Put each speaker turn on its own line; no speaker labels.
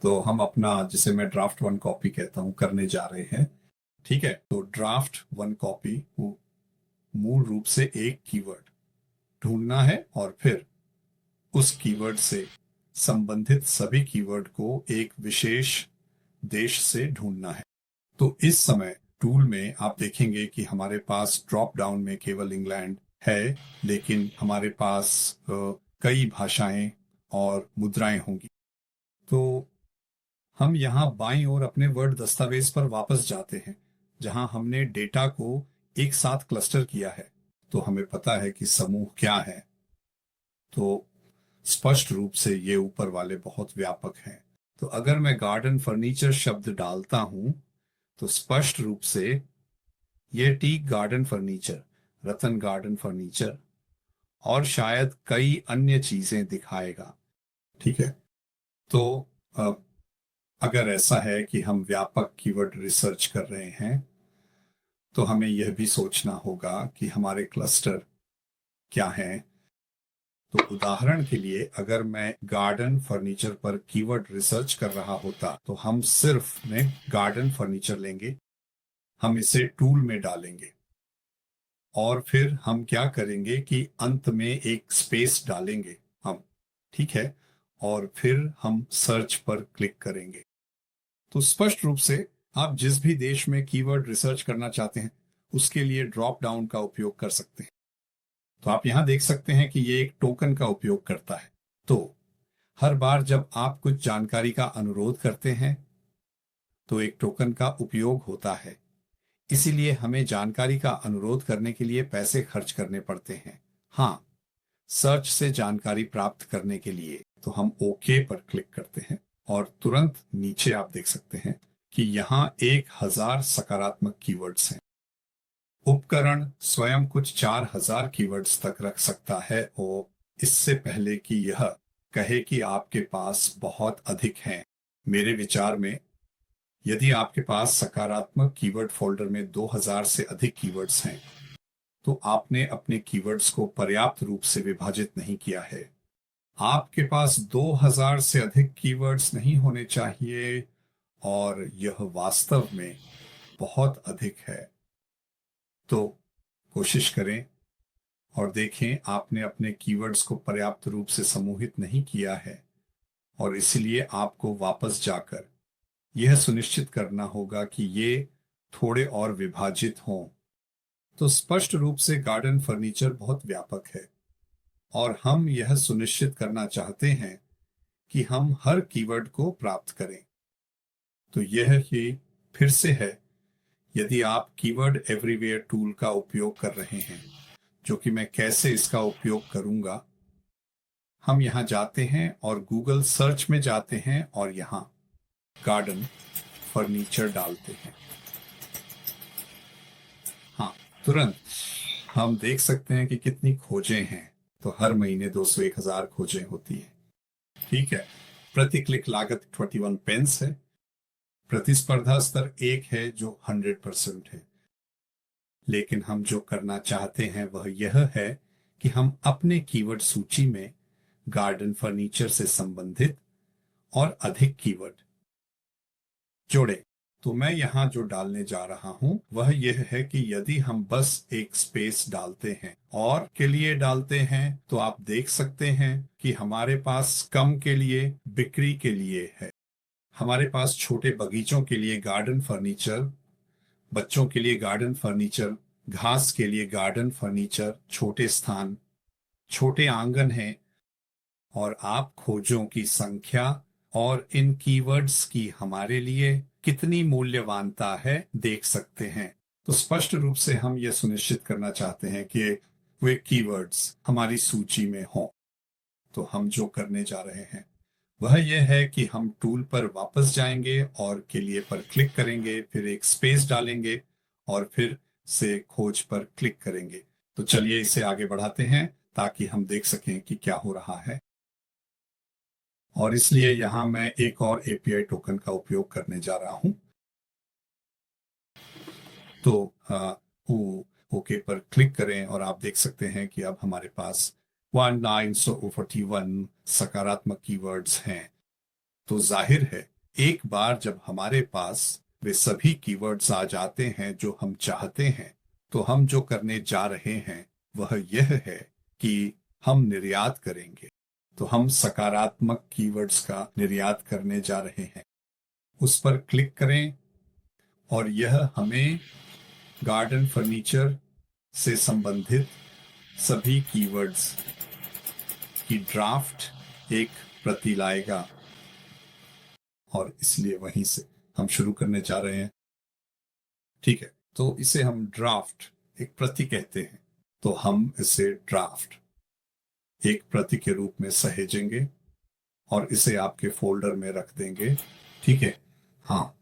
तो हम अपना, जिसे मैं ड्राफ्ट वन कॉपी कहता हूँ, करने जा रहे हैं। ठीक है, तो ड्राफ्ट वन कॉपी मूल रूप से एक कीवर्ड ढूंढना है और फिर उस कीवर्ड से संबंधित सभी कीवर्ड को एक विशेष देश से ढूंढना है। तो इस समय टूल में आप देखेंगे कि हमारे पास ड्रॉप डाउन में केवल इंग्लैंड है, लेकिन हमारे पास कई भाषाएं और मुद्राएं होंगी। तो हम यहाँ बाईं ओर अपने वर्ड दस्तावेज पर वापस जाते हैं, जहां हमने डेटा को एक साथ क्लस्टर किया है। तो हमें पता है कि समूह क्या है। तो स्पष्ट रूप से ये ऊपर वाले बहुत व्यापक हैं। तो अगर मैं गार्डन फर्नीचर शब्द डालता हूं, तो स्पष्ट रूप से ये टीक गार्डन फर्नीचर, रतन गार्डन फर्नीचर और शायद कई अन्य चीजें दिखाएगा। ठीक है, तो अगर ऐसा है कि हम व्यापक कीवर्ड रिसर्च कर रहे हैं, तो हमें यह भी सोचना होगा कि हमारे क्लस्टर क्या हैं। तो उदाहरण के लिए अगर मैं गार्डन फर्नीचर पर कीवर्ड रिसर्च कर रहा होता, तो हम सिर्फ में गार्डन फर्नीचर लेंगे, हम इसे टूल में डालेंगे और फिर हम क्या करेंगे कि अंत में एक स्पेस डालेंगे हम। ठीक है, और फिर हम सर्च पर क्लिक करेंगे। तो स्पष्ट रूप से आप जिस भी देश में कीवर्ड रिसर्च करना चाहते हैं, उसके लिए ड्रॉप डाउन का उपयोग कर सकते हैं। तो आप यहां देख सकते हैं कि ये एक टोकन का उपयोग करता है। तो हर बार जब आप कुछ जानकारी का अनुरोध करते हैं, तो एक टोकन का उपयोग होता है। इसीलिए हमें जानकारी का अनुरोध करने के लिए पैसे खर्च करने पड़ते हैं। हाँ, सर्च से जानकारी प्राप्त करने के लिए तो हम ओके पर क्लिक करते हैं और तुरंत नीचे आप देख सकते हैं कि यहाँ 1000 सकारात्मक कीवर्ड्स हैं। उपकरण स्वयं कुछ 4000 कीवर्ड्स तक रख सकता है, और इससे पहले कि यह कहे कि आपके पास बहुत अधिक हैं। मेरे विचार में, यदि आपके पास सकारात्मक कीवर्ड फोल्डर में 2000 से अधिक कीवर्ड्स हैं, तो आपने अपने कीवर्ड्स को पर्याप्त रूप से विभाजित नहीं किया है। आपके पास 2000 से अधिक कीवर्ड्स नहीं होने चाहिए, और यह वास्तव में बहुत अधिक है। तो कोशिश करें और देखें, आपने अपने कीवर्ड्स को पर्याप्त रूप से समूहित नहीं किया है, और इसलिए आपको वापस जाकर यह सुनिश्चित करना होगा कि ये थोड़े और विभाजित हों। तो स्पष्ट रूप से गार्डन फर्नीचर बहुत व्यापक है, और हम यह सुनिश्चित करना चाहते हैं कि हम हर कीवर्ड को प्राप्त करें। तो यह ही फिर से है, यदि आप कीवर्ड एवरीवेयर टूल का उपयोग कर रहे हैं, जो कि मैं कैसे इसका उपयोग करूंगा। हम यहाँ जाते हैं और गूगल सर्च में जाते हैं और यहाँ गार्डन फर्नीचर डालते हैं। हाँ, तुरंत हम देख सकते हैं कि कितनी खोजें हैं। तो हर महीने 201,000 खोजें होती हैं। ठीक है, प्रति क्लिक लागत 21 पेंस है। प्रतिस्पर्धा स्तर 1 है, जो 100% है। लेकिन हम जो करना चाहते हैं वह यह है कि हम अपने कीवर्ड सूची में गार्डन फर्नीचर से संबंधित और अधिक कीवर्ड जोड़े। तो मैं यहाँ जो डालने जा रहा हूँ वह यह है कि यदि हम बस एक स्पेस डालते हैं और के लिए डालते हैं, तो आप देख सकते हैं कि हमारे पास कम के लिए, बिक्री के लिए है। हमारे पास छोटे बगीचों के लिए गार्डन फर्नीचर, बच्चों के लिए गार्डन फर्नीचर, घास के लिए गार्डन फर्नीचर, छोटे स्थान, छोटे आंगन हैं। और आप खोजों की संख्या और इन कीवर्ड्स की हमारे लिए कितनी मूल्यवानता है देख सकते हैं। तो स्पष्ट रूप से हम यह सुनिश्चित करना चाहते हैं कि वे कीवर्ड्स हमारी सूची में हों। तो हम जो करने जा रहे हैं वह यह है कि हम टूल पर वापस जाएंगे और के लिए पर क्लिक करेंगे, फिर एक स्पेस डालेंगे और फिर से खोज पर क्लिक करेंगे। तो चलिए इसे आगे बढ़ाते हैं ताकि हम देख सकें कि क्या हो रहा है। और इसलिए यहां मैं एक और एपीआई टोकन का उपयोग करने जा रहा हूं। तो ओके पर क्लिक करें और आप देख सकते हैं कि अब हमारे पास 1941 सकारात्मक कीवर्ड्स हैं। तो जाहिर है एक बार जब हमारे पास वे सभी कीवर्ड्स आ जाते हैं जो हम चाहते हैं, तो हम जो करने जा रहे हैं वह यह है कि हम निर्यात करेंगे। तो हम सकारात्मक कीवर्ड्स का निर्यात करने जा रहे हैं। उस पर क्लिक करें और यह हमें गार्डन फर्नीचर से संबंधित सभी कीवर्ड्स की ड्राफ्ट एक प्रति लाएगा, और इसलिए वहीं से हम शुरू करने जा रहे हैं। ठीक है, तो इसे हम ड्राफ्ट एक प्रति कहते हैं, तो हम इसे ड्राफ्ट एक प्रति के रूप में सहेजेंगे और इसे आपके फोल्डर में रख देंगे। ठीक है, हाँ,